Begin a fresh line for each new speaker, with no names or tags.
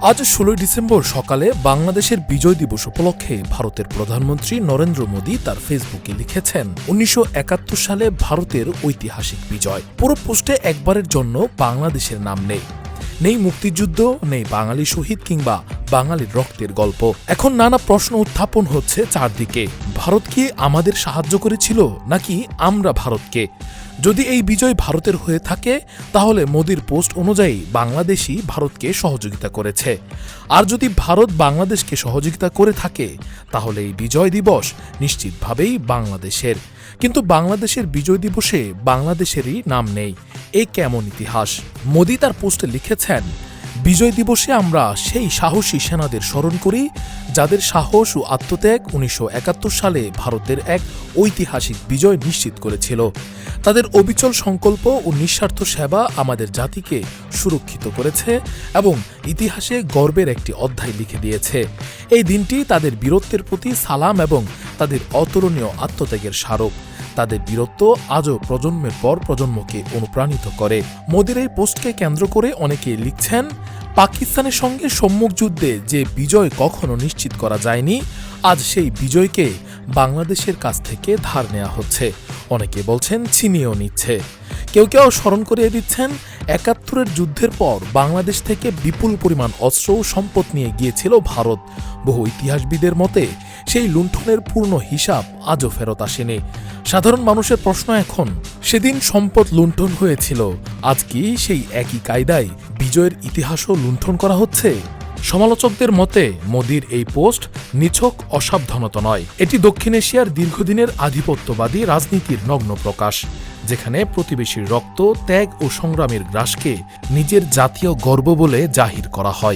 আজ ১৬ ডিসেম্বর সকালে বাংলাদেশের বিজয় দিবস উপলক্ষে ভারতের প্রধানমন্ত্রী নরেন্দ্র মোদী তার ফেসবুকে লিখেছেন ১৯৭১ সালে ভারতের ঐতিহাসিক বিজয়। পুরো পোস্টে একবারের জন্য বাংলাদেশের নাম নেই মুক্তিযুদ্ধ, নেই বাঙালি শহীদ কিংবা বাঙালির রক্তের গল্প। এখন নানা প্রশ্ন উত্থাপন হচ্ছে চারদিকে। ভারত কি আমাদের সাহায্য করেছিল নাকি আমরা ভারতকে? যদি এই বিজয় ভারতের হয়ে থাকে তাহলে মোদির পোস্ট অনুযায়ী বাংলাদেশই ভারতকে সহযোগিতা করেছে। আর যদি ভারত বাংলাদেশকে সহযোগিতা করে থাকে তাহলে এই বিজয় দিবস নিশ্চিতভাবেই বাংলাদেশের। কিন্তু বাংলাদেশের বিজয় দিবসে বাংলাদেশেরই নাম নেই। এ কেমন ইতিহাস? মোদি তার পোস্টে লিখেছেন, বিজয় দিবসে আমরা সেই সাহসী সেনাদের স্মরণ করি যাদের সাহস ও আত্মত্যাগ ১৯৭১ সালে ভারতের এক ঐতিহাসিক বিজয় নিশ্চিত করেছিল। তাদের অবিচল সংকল্প ও নিঃস্বার্থ সেবা আমাদের জাতিকে সুরক্ষিত করেছে এবং ইতিহাসে গর্বের একটি অধ্যায় লিখে দিয়েছে। এই দিনটি তাদের বীরত্বের প্রতি সালাম এবং তাদের অতুলনীয় আত্মত্যাগের স্মারক। তাদের বীরত্ব আজও প্রজন্মের পর প্রজন্মকে অনুপ্রাণিত করে। মোদির এই পোস্টকে কেন্দ্র করে অনেকে লিখছেন, পাকিস্তানের সঙ্গে সম্মুখ যুদ্ধে যে বিজয় কখনো নিশ্চিত করা যায়নি, আজ সেই বিজয়কে বাংলাদেশের কাছ থেকে ধার নেওয়া হচ্ছে। অনেকে বলছেন ছিনিয়েও নিচ্ছে। কেউ স্মরণ করিয়ে দিচ্ছেন ৭১-এর যুদ্ধের পর বাংলাদেশ থেকে বিপুল পরিমাণ অস্ত্র ও সম্পদ নিয়ে গিয়েছিল ভারত। বহু ইতিহাসবিদের মতে সেই লুণ্ঠনের পূর্ণ হিসাব আজও ফেরত আসেনি। সাধারণ মানুষের প্রশ্ন এখন, সেদিন সম্পদ লুণ্ঠন হয়েছিল, আজ কি সেই একই কায়দায় বিজয়ের ইতিহাসও লুণ্ঠন করা হচ্ছে? সমালোচকদের মতে মোদির এই পোস্ট নিছক অসাবধানতা নয়, এটি দক্ষিণ এশিয়ার দীর্ঘদিনের আধিপত্যবাদী রাজনীতির নগ্ন প্রকাশ, যেখানে প্রতিবেশীর রক্ত, ত্যাগ ও সংগ্রামের গ্রাসকে নিজের জাতীয় গর্ব বলে জাহির করা হয়।